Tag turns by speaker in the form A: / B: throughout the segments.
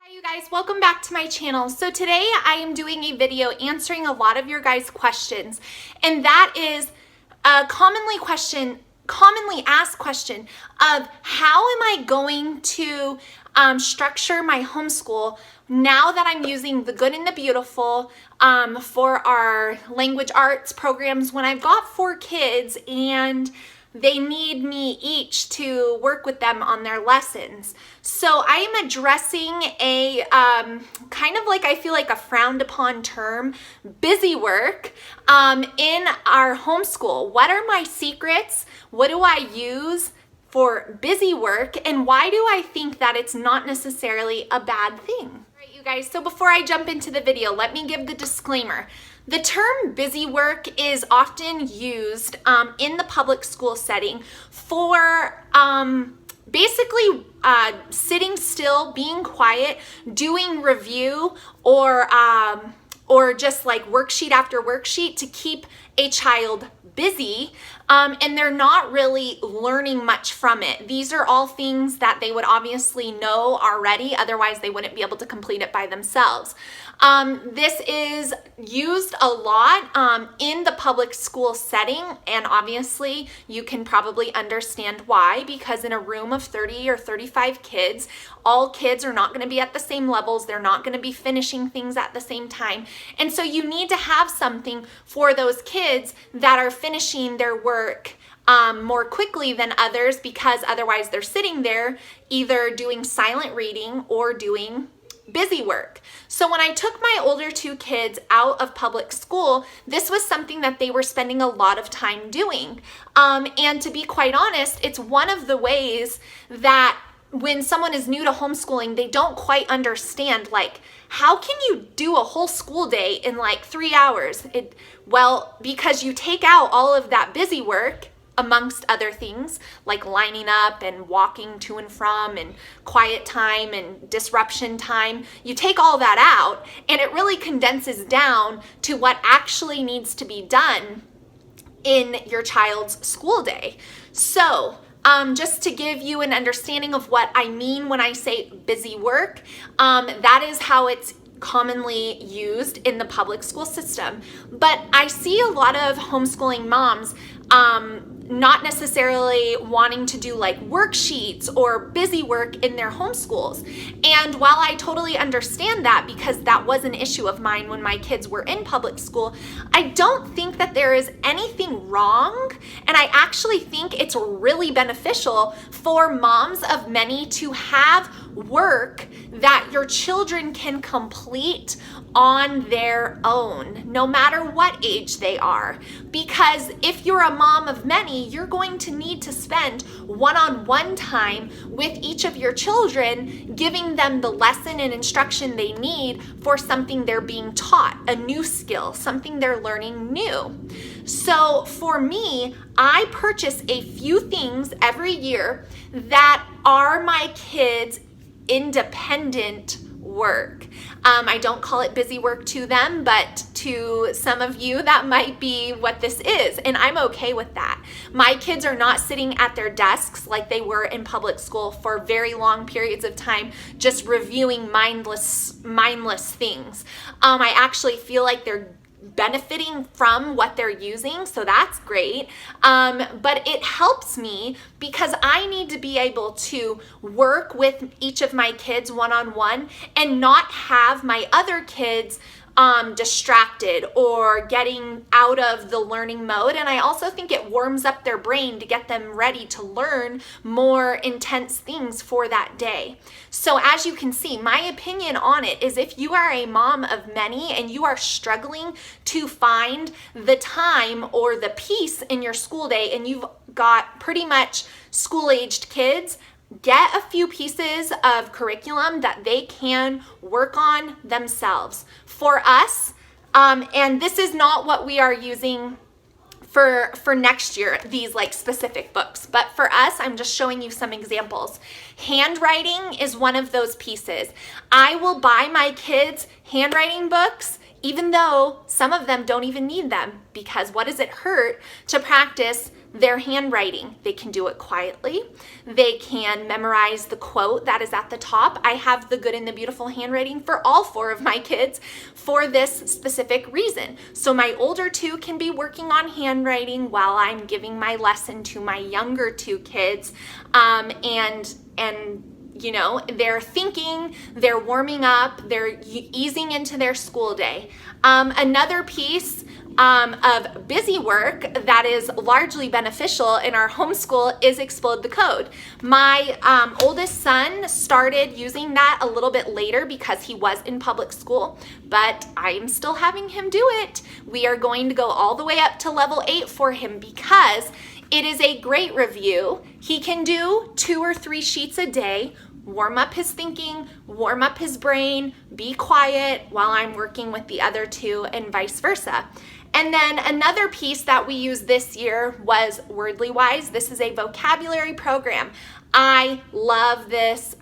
A: Hi you guys, welcome back to my channel. So today I am doing a video answering a lot of your guys' questions, and that is a commonly asked question of how am I going to structure my homeschool now that I'm using the good and the beautiful for our language arts programs when I've got 4 kids and they need me each to work with them on their lessons. So I am addressing a kind of like, I feel like a frowned upon term, busy work in our homeschool. What are my secrets? What do I use for busy work? And why do I think that it's not necessarily a bad thing? All right, you guys, so before I jump into the video, let me give the disclaimer. The term busy work is often used in the public school setting for basically sitting still, being quiet, doing review, or just like worksheet after worksheet to keep a child busy, and they're not really learning much from it. These are all things that they would obviously know already, otherwise they wouldn't be able to complete it by themselves. This is used a lot in the public school setting, and obviously you can probably understand why, because in a room of 30 or 35 kids, all kids are not going to be at the same levels. They're not going to be finishing things at the same time. And so you need to have something for those kids that are finishing their work more quickly than others, because otherwise they're sitting there either doing silent reading or doing busy work. So when I took my older 2 kids out of public school, this was something that they were spending a lot of time doing. And to be quite honest, it's one of the ways that when someone is new to homeschooling, they don't quite understand, like, how can you do a whole school day in like 3 hours? Well, because you take out all of that busy work, amongst other things like lining up and walking to and from and quiet time and disruption time. You take all that out and it really condenses down to what actually needs to be done in your child's school day. So just to give you an understanding of what I mean when I say busy work, that is how it's commonly used in the public school system. But I see a lot of homeschooling moms not necessarily wanting to do like worksheets or busy work in their homeschools. And while I totally understand that, because that was an issue of mine when my kids were in public school, I don't think that there is anything wrong. And I actually think it's really beneficial for moms of many to have work that your children can complete on their own, no matter what age they are. Because if you're a mom of many, you're going to need to spend one-on-one time with each of your children, giving them the lesson and instruction they need for something they're being taught, a new skill, something they're learning new. So for me, I purchase a few things every year that are my kids' independent work. I don't call it busy work to them, but to some of you, that might be what this is, and I'm okay with that. My kids are not sitting at their desks like they were in public school for very long periods of time, just reviewing mindless things. I actually feel like they're benefiting from what they're using, so that's great. But it helps me because I need to be able to work with each of my kids one-on-one and not have my other kids distracted or getting out of the learning mode. And I also think it warms up their brain to get them ready to learn more intense things for that day. So as you can see, my opinion on it is, if you are a mom of many and you are struggling to find the time or the peace in your school day, and you've got pretty much school-aged kids, get a few pieces of curriculum that they can work on themselves. For us, and this is not what we are using for next year, these like specific books, but for us, I'm just showing you some examples. Handwriting is one of those pieces. I will buy my kids handwriting books even though some of them don't even need them, because what does it hurt to practice their handwriting? They can do it quietly. They can memorize the quote that is at the top. I have the Good and the Beautiful handwriting for all 4 of my kids for this specific reason. So my older 2 can be working on handwriting while I'm giving my lesson to my younger 2 kids. And you know, they're thinking, they're warming up, they're easing into their school day. Another piece of busy work that is largely beneficial in our homeschool is Explode the Code. My oldest son started using that a little bit later because he was in public school, but I am still having him do it. We are going to go all the way up to level 8 for him because it is a great review. He can do 2 or 3 sheets a day, warm up his thinking, warm up his brain, be quiet while I'm working with the other 2 and vice versa. And then another piece that we used this year was Wordly-Wise. This is a vocabulary program. I love this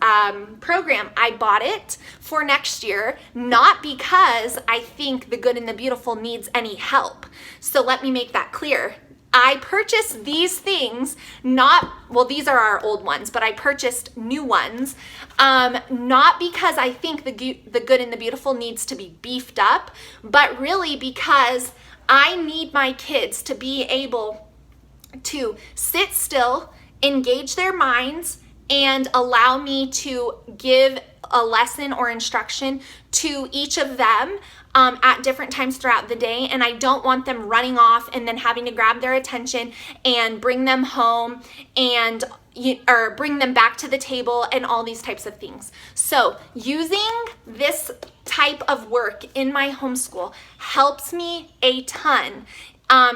A: program. I bought it for next year, not because I think the Good and the Beautiful needs any help. So let me make that clear. I purchased these things, these are our old ones, but I purchased new ones, not because I think the Good and the Beautiful needs to be beefed up, but really because I need my kids to be able to sit still, engage their minds, and allow me to give a lesson or instruction to each of them at different times throughout the day. And I don't want them running off and then having to grab their attention and bring them home or bring them back to the table and all these types of things. So using this type of work in my homeschool helps me a ton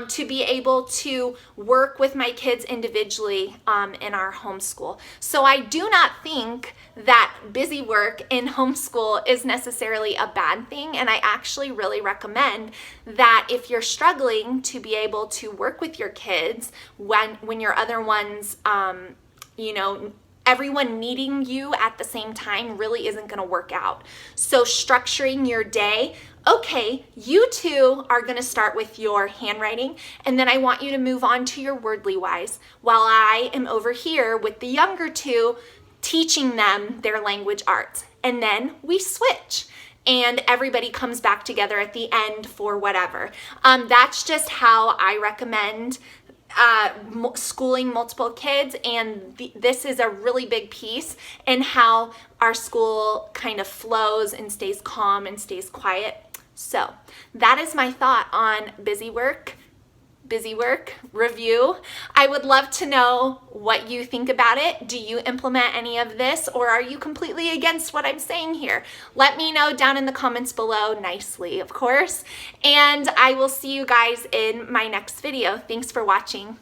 A: to be able to work with my kids individually in our homeschool. So I do not think that busy work in homeschool is necessarily a bad thing, and I actually really recommend that if you're struggling to be able to work with your kids when your other ones, everyone needing you at the same time really isn't going to work out. So structuring your day, okay, you 2 are going to start with your handwriting, and then I want you to move on to your Wordly-Wise while I am over here with the younger 2 teaching them their language arts. And then we switch and everybody comes back together at the end for whatever. That's just how I recommend schooling multiple kids, and this is a really big piece in how our school kind of flows and stays calm and stays quiet. So that is my thought on busy work review. I would love to know what you think about it. Do you implement any of this, or are you completely against what I'm saying here? Let me know down in the comments below, nicely, of course. And I will see you guys in my next video. Thanks for watching.